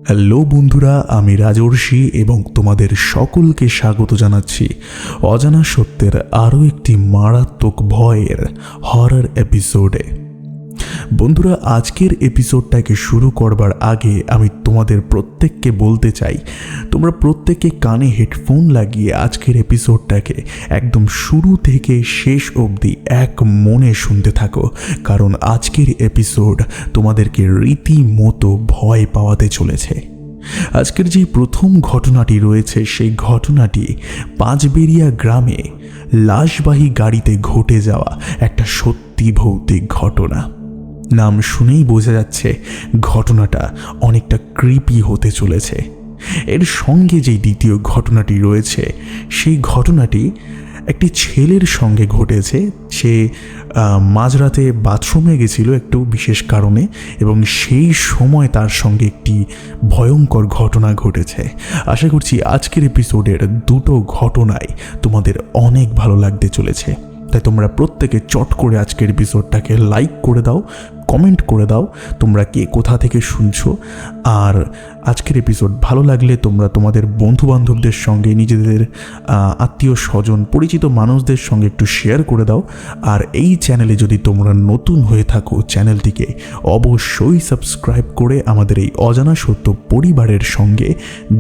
Hello বন্ধুরা, আমি রাজর্ষি এবং তোমাদের সকলকে স্বাগত জানাচ্ছি অজানা সত্যের আরও একটি মারাত্মক ভয়ের হরর এপিসোডে। বন্ধুরা, আজকের এপিসোডটাকে শুরু করবার আগে আমি তোমাদের প্রত্যেককে বলতে চাই, তোমরা প্রত্যেকে কানে হেডফোন লাগিয়ে আজকের এপিসোডটাকে একদম শুরু থেকে শেষ অবধি এক মনে শুনতে থাকো, কারণ আজকের এপিসোড তোমাদেরকে রীতিমতো ভয় পাওয়াতে চলেছে। আজকের যে প্রথম ঘটনাটি রয়েছে সেই ঘটনাটি পাঁচবেড়িয়া গ্রামে লাশবাহী গাড়িতে ঘটে যাওয়া একটা সত্যি ভৌতিক ঘটনা। নাম শুনেই বোঝা যাচ্ছে ঘটনাটা অনেকটা ক্রিপি হতে চলেছে। এর সঙ্গে যে দ্বিতীয় ঘটনাটি রয়েছে সেই ঘটনাটি একটি ছেলের সঙ্গে ঘটেছে। সে মাঝরাতে বাথরুমে গেছিল একটু বিশেষ কারণে, এবং সেই সময় তার সঙ্গে একটি ভয়ঙ্কর ঘটনা ঘটেছে। আশা করছি আজকের এপিসোডের দুটো ঘটনাই তোমাদের অনেক ভালো লাগতে চলেছে। তাই তোমরা প্রত্যেকে চট করে আজকের এপিসোডটাকে লাইক করে দাও, কমেন্ট করে দাও তোমরা কে কোথা থেকে শুনছো। আর আজকের এপিসোড ভালো লাগলে তোমরা তোমাদের বন্ধুবান্ধবদের সঙ্গে, নিজেদের আত্মীয় স্বজন, পরিচিত মানুষদের সঙ্গে একটু শেয়ার করে দাও। আর এই চ্যানেলে যদি তোমরা নতুন হয়ে থাকো, চ্যানেলটিকে অবশ্যই সাবস্ক্রাইব করে আমাদের এই অজানা সত্য পরিবারের সঙ্গে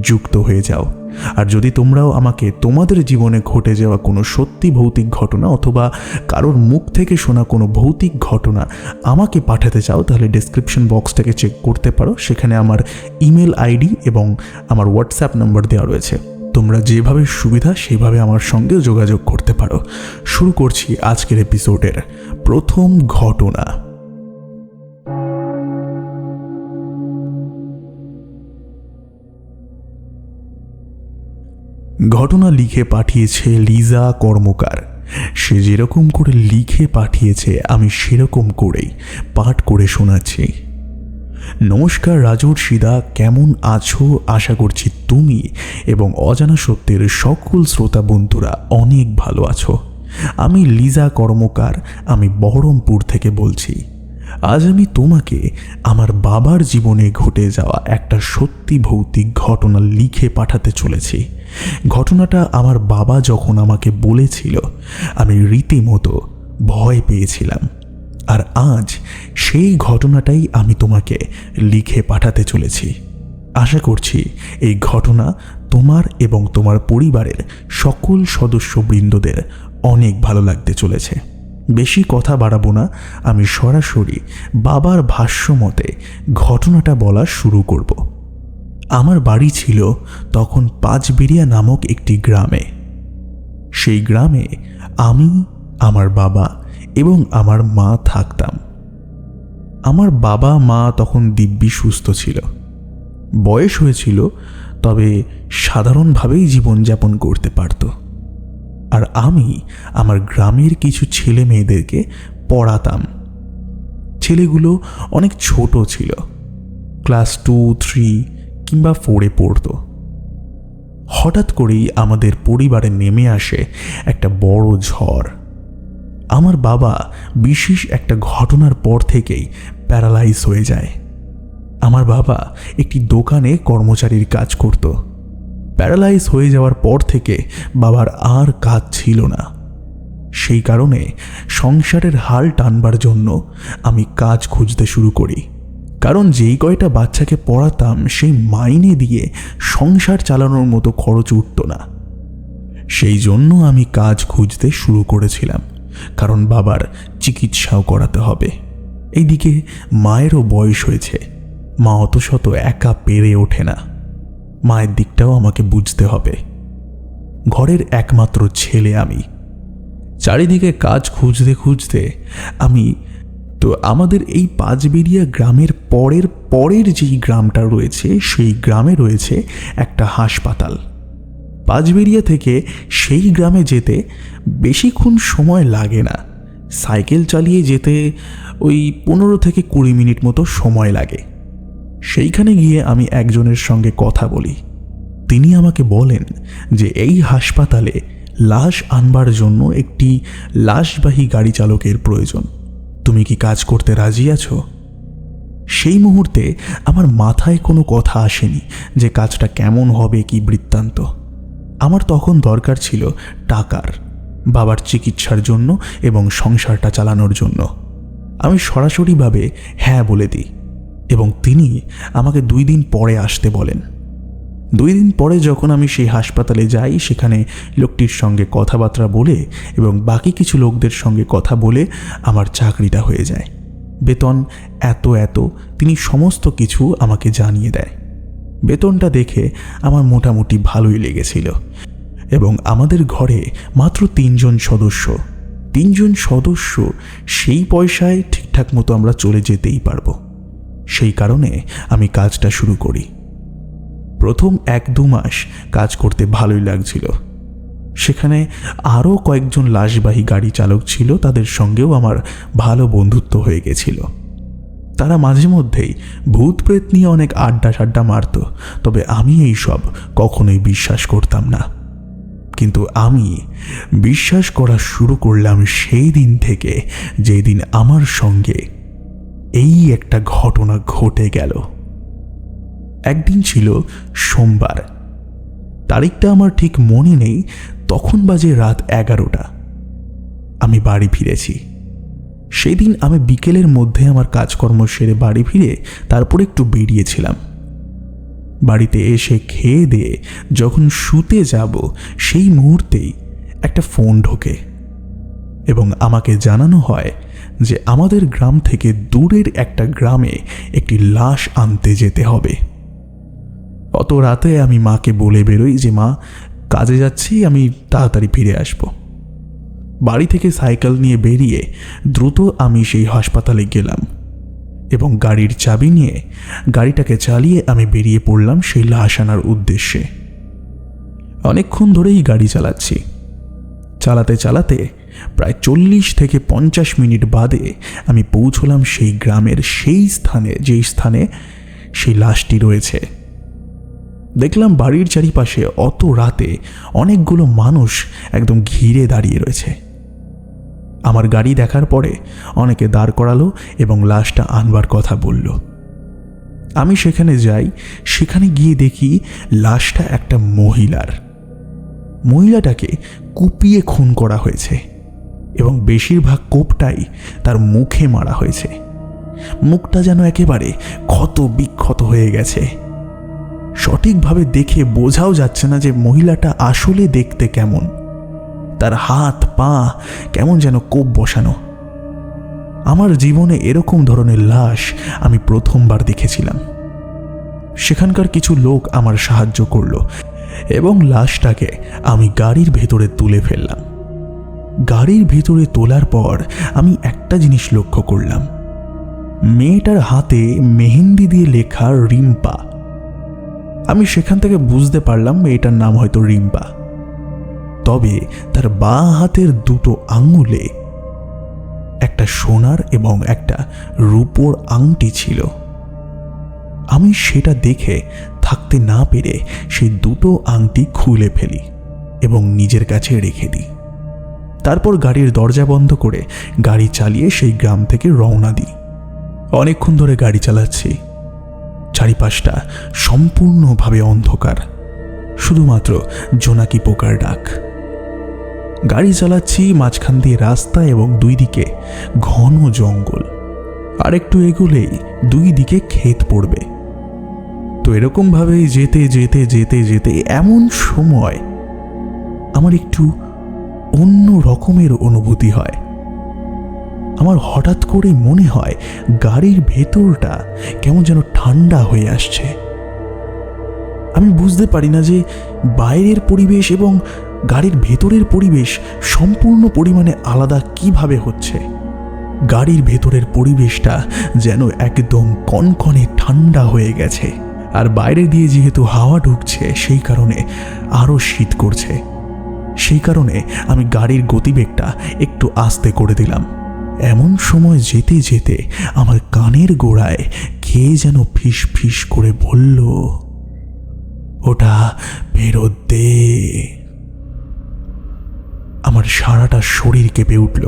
যুক্ত হয়ে যাও। আর যদি তোমরাও আমাকে তোমাদের জীবনে ঘটে যাওয়া কোনো সত্যি ভৌতিক ঘটনা অথবা কারোর মুখ থেকে শোনা কোনো ভৌতিক ঘটনা আমাকে পাঠাতে চাও, তাহলে ডেসক্রিপশন বক্সটাকে চেক করতে পারো। সেখানে আমার ইমেল আইডি এবং আমার হোয়াটসঅ্যাপ নাম্বার দেওয়া রয়েছে। তোমরা যেভাবে সুবিধা সেভাবে আমার সঙ্গে যোগাযোগ করতে পারো। শুরু করছি আজকের এপিসোডের প্রথম ঘটনা। ঘটনা লিখে পাঠিয়েছে লিজা কর্মকার। সে যেরকম করে লিখে পাঠিয়েছে আমি সেরকম করেই পাঠ করে শোনাচ্ছি। নমস্কার রাজর্ষিদা, কেমন আছো? আশা করছি তুমি এবং অজানা সত্যের সকল শ্রোতা বন্ধুরা অনেক ভালো আছো। আমি লিজা কর্মকার, আমি বহরমপুর থেকে বলছি। আজ আমি তোমাকে আমার বাবার জীবনে ঘটে যাওয়া একটা সত্যি ভৌতিক ঘটনা লিখে পাঠাতে চলেছি। ঘটনাটা আমার বাবা যখন আমাকে বলেছিল আমি রীতিমতো ভয় পেয়েছিলাম, আর আজ সেই ঘটনাটাই আমি তোমাকে লিখে পাঠাতে চলেছি। আশা করছি এই ঘটনা তোমার এবং তোমার পরিবারের সকল সদস্যবৃন্দদের অনেক ভালো লাগতে চলেছে। বেশি কথা বাড়াবো না, আমি সরাসরি বাবার ভাষ্য মতে ঘটনাটা বলা শুরু করব। আমার বাড়ি ছিল তখন পাঁচবেড়িয়া নামক একটি গ্রামে। সেই গ্রামে আমি, আমার বাবা এবং আমার মা থাকতাম। আমার বাবা মা তখন দিব্যি সুস্থ ছিল, বয়স হয়েছিল, তবে সাধারণভাবেই জীবনযাপন করতে পারত। আর আমি আমার গ্রামের কিছু ছেলে মেয়েদেরকে পড়াতাম। ছেলেগুলো অনেক ছোট ছিল, ক্লাস 2, 3 কিংবা 4-এ পড়তো। হঠাৎ করেই আমাদের পরিবারে নেমে আসে একটা বড় ঝড়। আমার বাবা বিশেষ একটা ঘটনার পর থেকেই প্যারালাইজ হয়ে যায়। আমার বাবা একটি দোকানে কর্মচারীর কাজ করত। প্যারালাইজ হয়ে যাওয়ার পর থেকে বাবার আর কাজ ছিল না। সেই কারণে সংসারের হাল টানবার জন্য আমি কাজ খুঁজতে শুরু করি, কারণ যেই কয়টা বাচ্চাকে পড়াতাম সেই মাইনে দিয়ে সংসার চালানোর মতো খরচ উঠত না। সেই জন্য আমি কাজ খুঁজতে শুরু করেছিলাম, কারণ বাবার চিকিৎসাও করাতে হবে। এইদিকে মায়েরও বয়স হয়েছে, মা অত শত একা পেরে ওঠে না, মায়ের দিকটাও আমাকে বুঝতে হবে। ঘরের একমাত্র ছেলে আমি। চারিদিকে কাজ খুঁজতে খুঁজতে আমি তো আমাদের এই পাঁচবেড়িয়া গ্রামের পরের যেই গ্রামটা রয়েছে সেই গ্রামে রয়েছে একটা হাসপাতাল। পাঁচবেড়িয়া থেকে সেই গ্রামে যেতে বেশিক্ষণ সময় লাগে না, সাইকেল চালিয়ে যেতে ওই 15 থেকে 20 মিনিট মতো সময় লাগে। সেইখানে গিয়ে আমি একজনের সঙ্গে কথা বলি। তিনি আমাকে বলেন যে এই হাসপাতালে লাশ আনবার জন্য একটি লাশবাহী গাড়ি চালকের প্রয়োজন। তুমি কি কাজ করতে রাজি আছো? সে সেই মুহূর্তে আমার মাথায় কোনো কথা আসেনি যে কাজটা কেমন হবে কি বৃত্তান্ত। আমার তখন দরকার ছিল টাকার, বাবার চিকিৎসার জন্য এবং সংসারটা চালানোর জন্য। আমি সরাসরিভাবে হ্যাঁ বলে দিই এবং তিনি আমাকে 2 দিন পরে আসতে বলেন। 2 দিন পরে যখন আমি সেই হাসপাতালে যাই, সেখানে লোকটির সঙ্গে কথাবার্তা বলে এবং বাকি কিছু লোকদের সঙ্গে কথা বলে আমার চাকরিটা হয়ে যায়। বেতন এত তিনি সমস্ত কিছু আমাকে জানিয়ে দেয়। বেতনটা দেখে আমার মোটামুটি ভালোই লেগেছিল এবং আমাদের ঘরে মাত্র 3 জন সদস্য। 3 জন সদস্য, সেই পয়সায় ঠিকঠাক মতো আমরা চলে যেতেই পারবো। সেই কারণে আমি কাজটা শুরু করি। প্রথম 1-2 মাস কাজ করতে ভালোই লাগছিল। সেখানে আরও কয়েকজন লাশবাহী গাড়ি চালক ছিল, তাদের সঙ্গেও আমার ভালো বন্ধুত্ব হয়ে গেছিল। তারা মাঝে মধ্যেই ভূত প্রেত নিয়ে অনেক আড্ডা মারত, তবে আমি এই সব কখনোই বিশ্বাস করতাম না। কিন্তু আমি বিশ্বাস করা শুরু করলাম সেই দিন থেকে যেদিন আমার সঙ্গে এই একটা ঘটনা ঘটে গেল। একদিন ছিল সোমবার, তারিখটা আমার ঠিক মনে নেই, তখন বাজে রাত 11টা। আমি বাড়ি ফিরেছি। সেই দিন আমি বিকেলের মধ্যে আমার কাজকর্ম সেরে বাড়ি ফিরে তারপর একটু বেরিয়েছিলাম। বাড়িতে এসে খেয়ে দিয়ে যখন শুতে যাব, সেই মুহূর্তেই একটা ফোন ঢোকে এবং আমাকে জানানো হয় যে আমাদের গ্রাম থেকে দূরের একটা গ্রামে একটি লাশ আনতে যেতে হবে। অত রাতে আমি মাকে বলে বেরোই যে মা, কাজে যাচ্ছি, আমি তাড়াতাড়ি ফিরে আসব। বাড়ি থেকে সাইকেল নিয়ে বেরিয়ে দ্রুত আমি সেই হাসপাতালে গেলাম এবং গাড়ির চাবি নিয়ে গাড়িটাকে চালিয়ে আমি বেরিয়ে পড়লাম সেই লাশ আনার উদ্দেশ্যে। অনেকক্ষণ ধরেই গাড়ি চালাচ্ছি। চালাতে চালাতে প্রায় 40 থেকে 50 মিনিট বাদে আমি পৌঁছলাম সেই গ্রামের সেই স্থানে, যেই স্থানে সেই লাশটি রয়েছে। দেখলাম বাড়ির চারিপাশে অত রাতে অনেকগুলো মানুষ একদম ঘিরে দাঁড়িয়ে রয়েছে। আমার গাড়ি দেখার পরে অনেকে দাঁড় করালো এবং লাশটা আনবার কথা বলল। আমি সেখানে যাই। সেখানে গিয়ে দেখি লাশটা একটা মহিলার। মহিলাটাকে কুপিয়ে খুন করা হয়েছে এবং বেশিরভাগ কোপটাই তার মুখে মারা হয়েছে। মুখটা যেন একেবারে ক্ষত বিক্ষত হয়ে গেছে। সঠিকভাবে দেখে বোঝাও যাচ্ছে না যে মহিলাটা আসলে দেখতে কেমন। তার হাত পা কেমন যেন কোপ বসানো। আমার জীবনে এরকম ধরনের লাশ আমি প্রথমবার দেখেছিলাম। সেখানকার কিছু লোক আমার সাহায্য করলো এবং লাশটাকে আমি গাড়ির ভেতরে তুলে ফেললাম। গাড়ির ভেতরে তোলার পর আমি একটা জিনিস লক্ষ্য করলাম, মেয়েটার হাতে মেহেন্দি দিয়ে লেখা রিম্পা। আমি সেখান থেকে বুঝতে পারলাম মেয়েটার নাম হয়তো রিম্পা। তবে তার বাঁ হাতের 2টো আঙ্গুলে একটা সোনার এবং একটা রূপোর আংটি ছিল। আমি সেটা দেখে থাকতে না পেরে সেই 2টো আংটি খুলে ফেলি এবং নিজের কাছে রেখে দিই। তারপর গাড়ির দরজা বন্ধ করে গাড়ি চালিয়ে সেই গ্রাম থেকে রওনা দিই। অনেকক্ষণ ধরে গাড়ি চালাচ্ছি। চারিপাশটা সম্পূর্ণভাবে অন্ধকার, শুধুমাত্র জোনাকি পোকার ডাক। গাড়ি চালাচ্ছি, মাঝখান দিয়ে রাস্তা এবং 2 দিকে ঘন জঙ্গল। আর একটু এগোলেই 2 দিকে ক্ষেত পড়বে। তো এরকমভাবেই যেতে যেতে যেতে যেতে এমন সময় আমার একটু অন্য রকমের অনুভূতি হয়। আমার হঠাৎ করে মনে হয় গাড়ির ভেতরটা কেমন যেন ঠান্ডা হয়ে আসছে। আমি বুঝতে পারি না যে বাইরের পরিবেশ এবং গাড়ির ভেতরের পরিবেশ সম্পূর্ণ পরিমাণে আলাদা কিভাবে হচ্ছে। গাড়ির ভেতরের পরিবেশটা যেন একদম কনকনে ঠান্ডা হয়ে গেছে, আর বাইরে দিয়ে যেহেতু হাওয়া ঢুকছে সেই কারণে আরও শীত করছে। সেই কারণে আমি গাড়ির গতিবেগটা একটু আস্তে করে দিলাম। এমন সময় যেতে যেতে আমার কানের গোড়ায় কে যেন ফিস ফিস করে বলল, ওটা ফেরত দে। আমার সারাটা শরীর কেঁপে উঠল।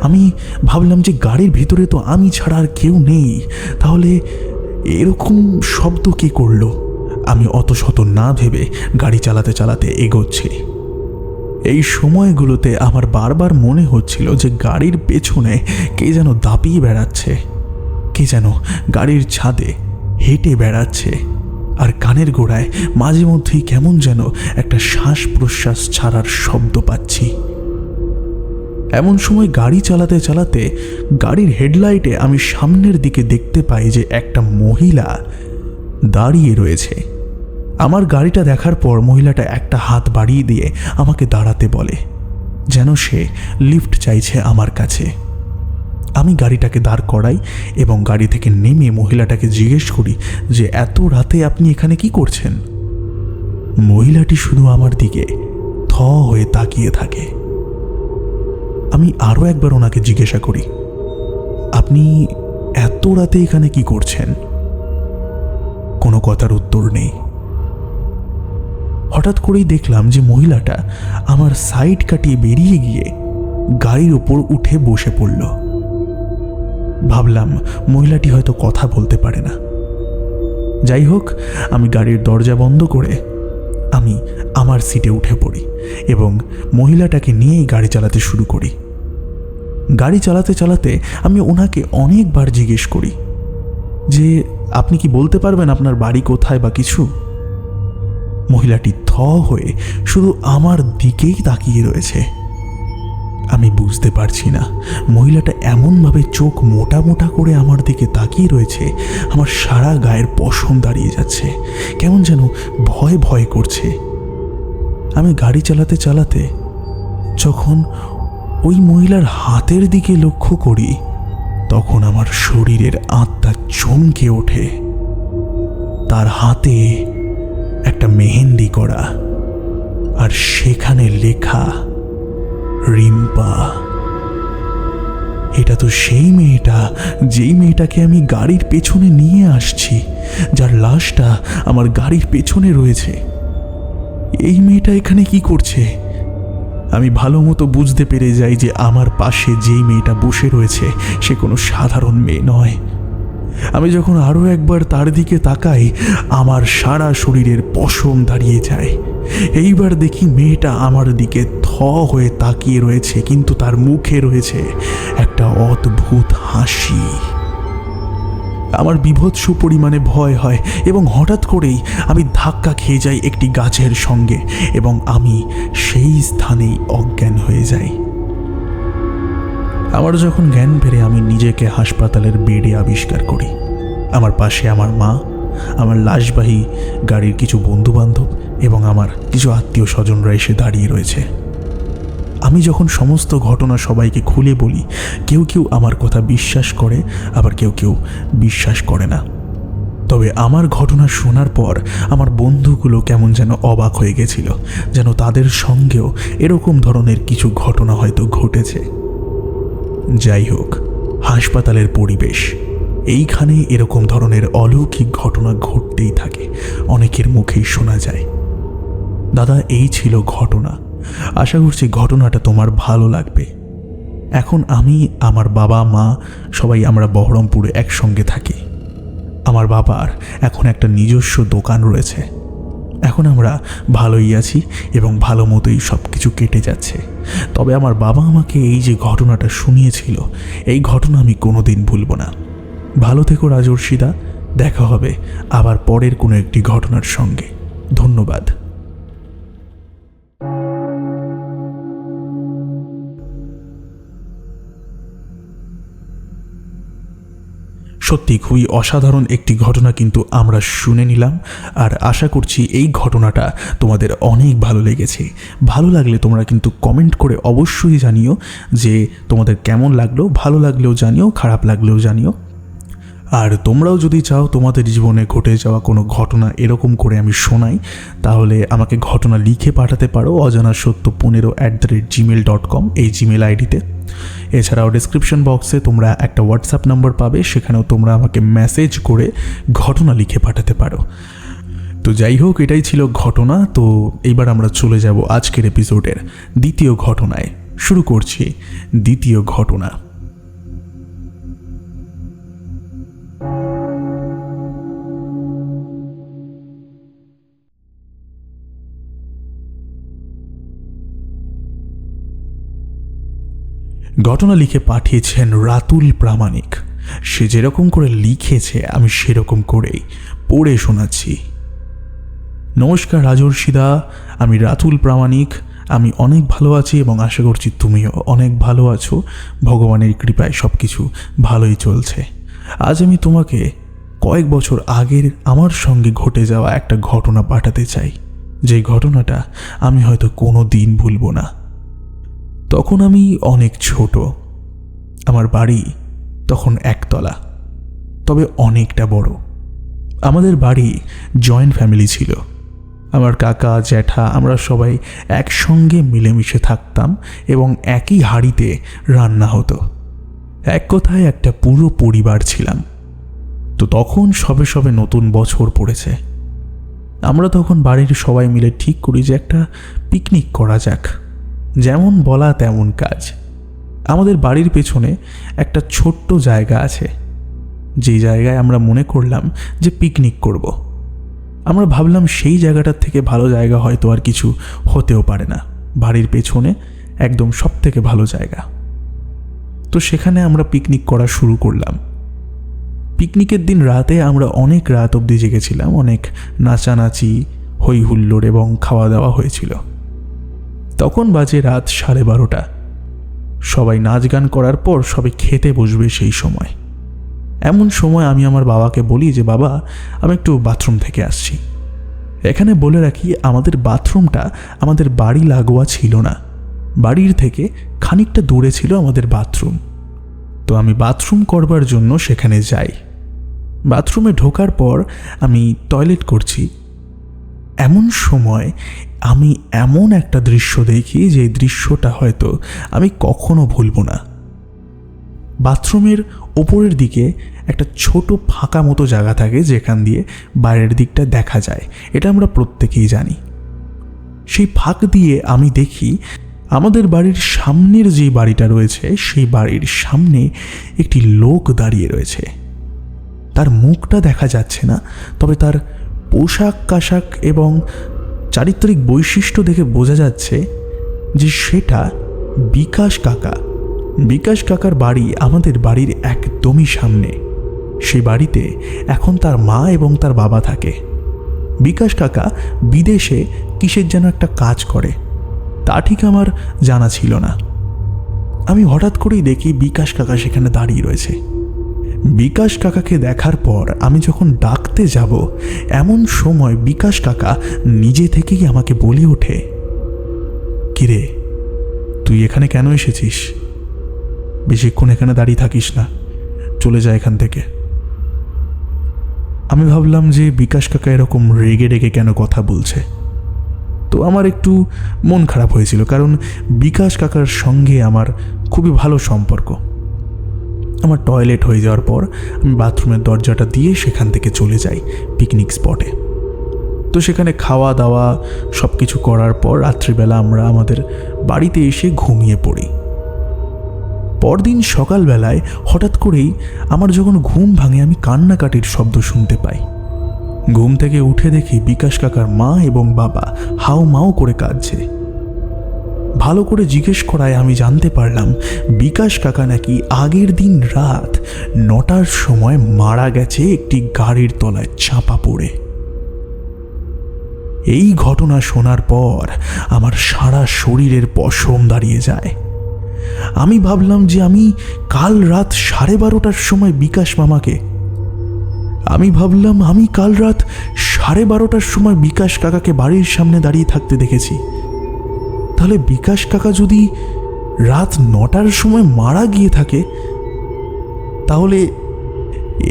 আমি ভাবলাম যে গাড়ির ভিতরে তো আমি ছাড়া আর কেউ নেই, তাহলে এরকম শব্দ কে করলো? আমি অত শত না ভেবে গাড়ি চালাতে চালাতে এগোচ্ছি। এই সময়গুলোতে আমার বারবার মনে হচ্ছিল যে গাড়ির পেছনে কে যেন দাপিয়ে বেড়াচ্ছে, কে যেন গাড়ির ছাদে হেঁটে বেড়াচ্ছে, আর কানের গোড়ায় মাঝে মধ্যেই কেমন যেন একটা শ্বাস প্রশ্বাস ছাড়ার শব্দ পাচ্ছি। এমন সময় গাড়ি চালাতে চালাতে গাড়ির হেডলাইটে আমি সামনের দিকে দেখতে পাই যে একটা মহিলা দাঁড়িয়ে রয়েছে। আমার গাড়িটা দেখার পর মহিলাটা একটা হাত বাড়িয়ে দিয়ে আমাকে দাঁড়াতে বলে, যেন সে লিফট চাইছে আমার কাছে। আমি গাড়িটাকে দাঁড় করাই এবং গাড়ি থেকে নেমে মহিলাটাকে জিজ্ঞেস করি যে এত রাতে আপনি এখানে কি করছেন? মহিলাটি শুধু আমার দিকে থ হয়ে তাকিয়ে থাকে। আমি আরও একবার ওনাকে জিজ্ঞাসা করি, আপনি এত রাতে এখানে কি করছেন? কোনো কথার উত্তর নেই। হঠাৎ করেই দেখলাম যে মহিলাটা আমার সাইড কাটিয়ে বেরিয়ে গিয়ে গাড়ির ওপর উঠে বসে পড়ল। ভাবলাম মহিলাটি হয়তো কথা বলতে পারে না। যাই হোক, আমি গাড়ির দরজা বন্ধ করে আমি আমার সিটে উঠে পড়ি এবং মহিলাটাকে নিয়েই গাড়ি চালাতে শুরু করি। গাড়ি চালাতে চালাতে আমি ওনাকে অনেকবার জিজ্ঞেস করি যে আপনি কি বলতে পারবেন আপনার বাড়ি কোথায় বা কিছু? মহিলাটি থ হয়ে শুধু আমার দিকেই তাকিয়ে রয়েছে। আমি বুঝতে পারছি না মহিলাটা এমনভাবে চোখ মোটা মোটা করে আমার দিকে তাকিয়ে রয়েছে, আমার সারা গায়ের পশম দাঁড়িয়ে যাচ্ছে, কেমন যেন ভয় ভয় করছে। আমি গাড়ি চালাতে চালাতে যখন ওই মহিলার হাতের দিকে লক্ষ্য করি, তখন আমার শরীরের আত্মা চমকে ওঠে। তার হাতে একটা মেহেন্দি করা, আর সেখানে লেখা রিম্পা। এটা তো সেই মেয়েটা, যেই মেয়েটাকে আমি গাড়ির পেছনে নিয়ে আসছি, যার লাশটা আমার গাড়ির পেছনে রয়েছে। এই মেয়েটা এখানে কি করছে? আমি ভালো মতো বুঝতে পেরে যাই যে আমার পাশে যেই মেয়েটা বসে রয়েছে সে কোনো সাধারণ মেয়ে নয়। আমি যখন আরও একবার তার দিকে তাকাই, আমার সারা শরীরের পশম দাঁড়িয়ে যায়। এইবার দেখি মেয়েটা আমার দিকে থ হয়ে তাকিয়ে রয়েছে, কিন্তু তার মুখে রয়েছে একটা অদ্ভুত হাসি। আমার বীভৎস পরিমাণে ভয় হয় এবং হঠাৎ করেই আমি ধাক্কা খেয়ে যাই একটি গাছের সঙ্গে এবং আমি সেই স্থানেই অজ্ঞান হয়ে যাই। আমার যখন জ্ঞান ফেরে আমি নিজেকে হাসপাতালের বেডে আবিষ্কার করি। আমার পাশে আমার মা, আমার লাশবাহী গাড়ির কিছু বন্ধুবান্ধব এবং আমার কিছু আত্মীয় স্বজনরা এসে দাঁড়িয়ে রয়েছে। আমি যখন সমস্ত ঘটনা সবাইকে খুলে বলি, কেউ কেউ আমার কথা বিশ্বাস করে, আবার কেউ কেউ বিশ্বাস করে না। তবে আমার ঘটনা শোনার পর আমার বন্ধুগুলো কেমন যেন অবাক হয়ে গেছিল, যেন তাদের সঙ্গেও এরকম ধরনের কিছু ঘটনা হয়তো ঘটেছে। যাই হোক, হাসপাতালের পরিবেশ, এইখানে এরকম ধরনের অলৌকিক ঘটনা ঘটতেই থাকে, অনেকের মুখেই শোনা যায়। দাদা, এই ছিল ঘটনা। আশা করছি ঘটনাটা তোমার ভালো লাগবে। এখন আমি, আমার বাবা মা সবাই আমরা বহরমপুরে একসঙ্গে থাকি। আমার বাবার এখন একটা নিজস্ব দোকান রয়েছে। এখন আমরা ভালোই আছি এবং ভালো মতোই সব কিছু কেটে যাচ্ছে। তবে আমার বাবা আমাকে এই যে ঘটনাটা শুনিয়েছিল, এই ঘটনা আমি কোনোদিন ভুলব না। ভালো থেকো রাজর্ষিদা, দেখা হবে আবার পরের কোনো একটি ঘটনার সঙ্গে। ধন্যবাদ। সত্যি খুবই অসাধারণ একটি ঘটনা কিন্তু আমরা শুনে নিলাম, আর আশা করছি এই ঘটনাটা তোমাদের অনেক ভালো লেগেছে। ভালো লাগলে তোমরা কিন্তু কমেন্ট করে অবশ্যই জানিও যে তোমাদের কেমন লাগলো। ভালো লাগলেও জানিও, খারাপ লাগলেও জানিও। আর তোমরাও যদি চাও তোমাদের জীবনে ঘটে যাওয়া কোনো ঘটনা এরকম করে আমি শোনাই, তাহলে আমাকে ঘটনা লিখে পাঠাতে পারো অজানাসত্য15@gmail.com এই জিমেল আইডিতে। এছাড়াও ডেসক্রিপশন বক্সে তোমরা একটা হোয়াটসঅ্যাপ নাম্বার পাবে, সেখানেও তোমরা আমাকে মেসেজ করে ঘটনা লিখে পাঠাতে পারো। তো যাই হোক, এটাই ছিল ঘটনা। তো এইবার আমরা চলে যাব আজকের এপিসোডের দ্বিতীয় ঘটনায়। শুরু করছি দ্বিতীয় ঘটনা। ঘটনা লিখে পাঠিয়েছেন রাতুল প্রামাণিক। সে যেরকম করে লিখেছে আমি সেরকম করেই পড়ে শোনাচ্ছি। নমস্কার রাজর্ষিদা, আমি রাতুল প্রামাণিক। আমি অনেক ভালো আছি এবং আশা করছি তুমিও অনেক ভালো আছো। ভগবানের কৃপায় সব কিছু ভালোই চলছে। আজ আমি তোমাকে কয়েক বছর আগের আমার সঙ্গে ঘটে যাওয়া একটা ঘটনা পাঠাতে চাই, যে ঘটনাটা আমি হয়তো কোনো দিন ভুলব না। তখন আমি অনেক ছোট। আমার বাড়ি তখন একতলা, তবে অনেকটা বড়। আমাদের বাড়ি জয়েন্ট ফ্যামিলি ছিল। আমার কাকা জ্যাঠা আমরা সবাই একসঙ্গে মিলেমিশে থাকতাম এবং একই হাঁড়িতে রান্না হতো। এক কথায় একটা পুরো পরিবার ছিলাম। তো তখন সবে সবে নতুন বছর পড়েছে। আমরা তখন বাড়ির সবাই মিলে ঠিক করি যে একটা পিকনিক করা যাক। যেমন বলা তেমন কাজ। আমাদের বাড়ির পেছনে একটা ছোট্ট জায়গা আছে, যেই জায়গায় আমরা মনে করলাম যে পিকনিক করব। আমরা ভাবলাম সেই জায়গাটার থেকে ভালো জায়গা হয়তো আর কিছু হতেও পারে না। বাড়ির পেছনে একদম সব থেকে ভালো জায়গা। তো সেখানে আমরা পিকনিক করা শুরু করলাম। পিকনিকের দিন রাতে আমরা অনেক রাত অবধি জেগেছিলাম। অনেক নাচানাচি, হই হুল্লোড় এবং খাওয়া দাওয়া হয়েছিল। তখন বাজে রাত 12:30। সবাই নাচ গান করার পর সবাই খেতে বসবে সেই সময়। এমন সময় আমি আমার বাবাকে বলি যে বাবা, আমি একটু বাথরুম থেকে আসছি। এখানে বলে রাখি, আমাদের বাথরুমটা আমাদের বাড়ি লাগোয়া ছিল না। বাড়ির থেকে খানিকটা দূরে ছিল আমাদের বাথরুম। তো আমি বাথরুম করবার জন্য সেখানে যাই। বাথরুমে ঢোকার পর আমি টয়লেট করছি। এমন সময় আমি এমন একটা দৃশ্য দেখি, যে দৃশ্যটা হয়তো আমি কখনো ভুলব না। বাথরুমের ওপরের দিকে একটা ছোট ফাঁকা মতো জায়গা থাকে, যেখান দিয়ে বাইরের দিকটা দেখা যায়। এটা আমরা প্রত্যেকেই জানি। সেই ফাঁক দিয়ে আমি দেখি আমাদের বাড়ির সামনের যে বাড়িটা রয়েছে, সেই বাড়ির সামনে একটি লোক দাঁড়িয়ে রয়েছে। তার মুখটা দেখা যাচ্ছে না, তবে তার পোশাক আশাক এবং চারিত্রিক বৈশিষ্ট্য দেখে বোঝা যাচ্ছে যে সেটা বিকাশ কাকা। বিকাশ কাকার বাড়ি আমাদের বাড়ির একদমই সামনে। সেই বাড়িতে এখন তার মা এবং তার বাবা থাকে। বিকাশ কাকা বিদেশে কিসের যেন একটা কাজ করে, তা ঠিক আমার জানা ছিল না। আমি হঠাৎ করেই দেখি বিকাশ কাকা সেখানে দাঁড়িয়ে রয়েছে। বিকাশ কাকাকে দেখার পর আমি যখন ডাকতে যাব, এমন সময় বিকাশ কাকা নিজে থেকেই আমাকে বলে ওঠে, কিরে, তুই এখানে কেন এসেছিস? বেশিক্ষণ এখানে দাঁড়িয়ে থাকিস না, চলে যা এখান থেকে। আমি ভাবলাম যে বিকাশ কাকা এরকম রেগে রেগে কেন কথা বলছে। তো আমার একটু মন খারাপ হয়েছিল, কারণ বিকাশ কাকার সঙ্গে আমার খুবই ভালো সম্পর্ক। আমার টয়লেট হয়ে যাওয়ার পর আমি বাথরুমের দরজাটা দিয়ে সেখান থেকে চলে যাই পিকনিক স্পটে। তো সেখানে খাওয়া দাওয়া সব কিছু করার পর রাত্রিবেলা আমরা আমাদের বাড়িতে এসে ঘুমিয়ে পড়ি। পরদিন সকালবেলায় হঠাৎ করেই আমার যখন ঘুম ভাঙে, আমি কান্নাকাটির শব্দ শুনতে পাই। ঘুম থেকে উঠে দেখি বিকাশ কাকার মা এবং বাবা হাউ মাউ করে কাঁদছে। ভালো করে জিজ্ঞেস করায় আমি জানতে পারলাম বিকাশ কাকা নাকি আগের দিন রাত 9টার সময় মারা গেছে একটি গাড়ির তলায় চাপা পড়ে। এই ঘটনা শোনার পর আমার সারা শরীরের পশম দাঁড়িয়ে যায়। আমি ভাবলাম যে আমি কাল রাত 12:30টার সময় বিকাশ মামাকে কাল রাত 12:30টার সময় বিকাশ কাকাকে বাড়ির সামনে দাঁড়িয়ে থাকতে দেখেছি। তাহলে বিকাশ কাকা যদি রাত 9টার সময় মারা গিয়ে থাকে, তাহলে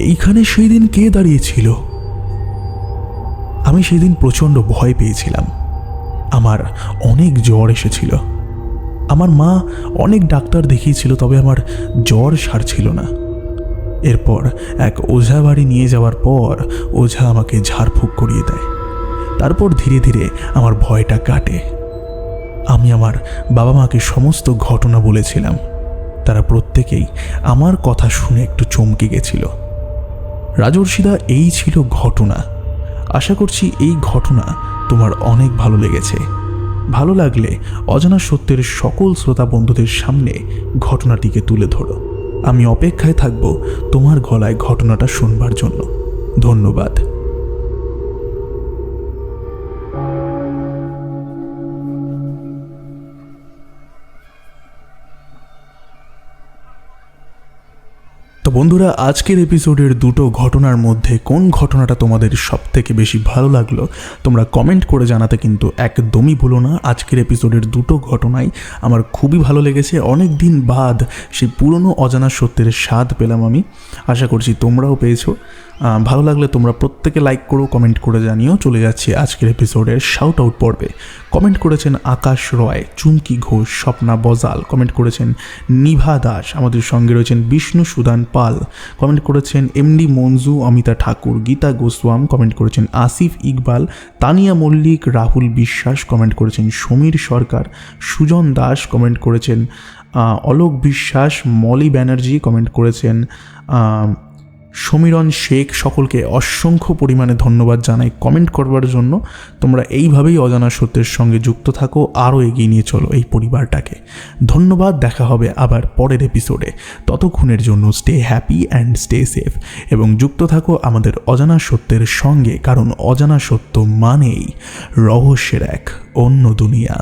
এইখানে সেই দিন কে দাঁড়িয়েছিল? আমি সেদিন প্রচণ্ড ভয় পেয়েছিলাম। আমার অনেক জ্বর এসেছিল। আমার মা অনেক ডাক্তার দেখিয়েছিল, তবে আমার জ্বর সারছিল না। এরপর এক ওঝা বাড়ি নিয়ে যাওয়ার পর ওঝা আমাকে ঝাড়ফুঁক করিয়ে দেয়। তারপর ধীরে ধীরে আমার ভয়টা কাটে। আমি আমার বাবা মাকে সমস্ত ঘটনা বলেছিলাম। তারা প্রত্যেকেই আমার কথা শুনে একটু চমকে গেছিল। রাজর্ষিদা, এই ছিল ঘটনা। আশা করছি এই ঘটনা তোমার অনেক ভালো লেগেছে। ভালো লাগলে অজানা সত্যের সকল শ্রোতা বন্ধুদের সামনে ঘটনাটিকে তুলে ধরো। আমি অপেক্ষায় থাকব তোমার গলায় ঘটনাটা শুনবার জন্য। ধন্যবাদ। তো বন্ধুরা, আজকের এপিসোডের দুটো ঘটনার মধ্যে কোন ঘটনাটা তোমাদের সবথেকে বেশি ভালো লাগলো তোমরা কমেন্ট করে জানাতে কিন্তু একদমই ভুলো না। আজকের এপিসোডের দুটো ঘটনাই আমার খুবই ভালো লেগেছে। অনেক দিন বাদ সেই পুরনো অজানা সত্যের স্বাদ পেলাম আমি। আশা করছি তোমরাও পেয়েছো। ভালো লাগলে তোমরা প্রত্যেকে লাইক করো, কমেন্ট করে জানিও। চলে যাচ্ছি আজকের এপিসোডের শাউট আউট পর্বে। কমেন্ট করেছেন আকাশ রয়, চুমকি ঘোষ, স্বপ্না বজাল, কমেন্ট করেছেন নিভা দাস, আমাদের সঙ্গে রয়েছেন বিষ্ণু সুদান পাল, কমেন্ট করেছেন এমডি মঞ্জু, অমিতা ঠাকুর, গীতা গোস্বাম, কমেন্ট করেছেন আসিফ ইকবাল, তানিয়া মল্লিক, রাহুল বিশ্বাস, কমেন্ট করেছেন সমীর সরকার, সুজন দাস, কমেন্ট করেছেন অলোক বিশ্বাস, মলি ব্যানার্জি, কমেন্ট করেছেন সমীরণ শেখ। সকলকে অসংখ্য পরিমাণে ধন্যবাদ জানাই কমেন্ট করবার জন্য। তোমরা এইভাবেই অজানা সত্যের সঙ্গে যুক্ত থাকো, আরও এগিয়ে নিয়ে চলো এই পরিবারটাকে। ধন্যবাদ। দেখা হবে আবার পরের এপিসোডে। ততক্ষণের জন্য stay happy and stay safe এবং যুক্ত থাকো আমাদের অজানা সত্যের সঙ্গে, কারণ অজানা সত্য মানেই রহস্যের এক অন্য দুনিয়া।